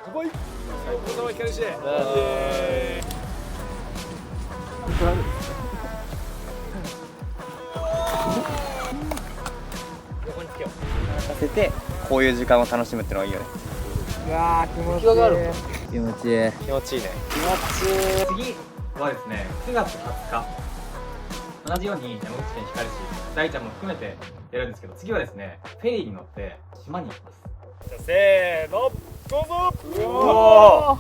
すごい最高様光るし横につけようさせてこういう時間を楽しむってのがいいよね。うわー気持ちいい。気持ちいい。気持ちいいね。次はですね、9月20日同じように山口県光市大ちゃんも含めてやるんですけど、次はですねフェリーに乗って島に行きます。じゃあせーのどうぞ。うわー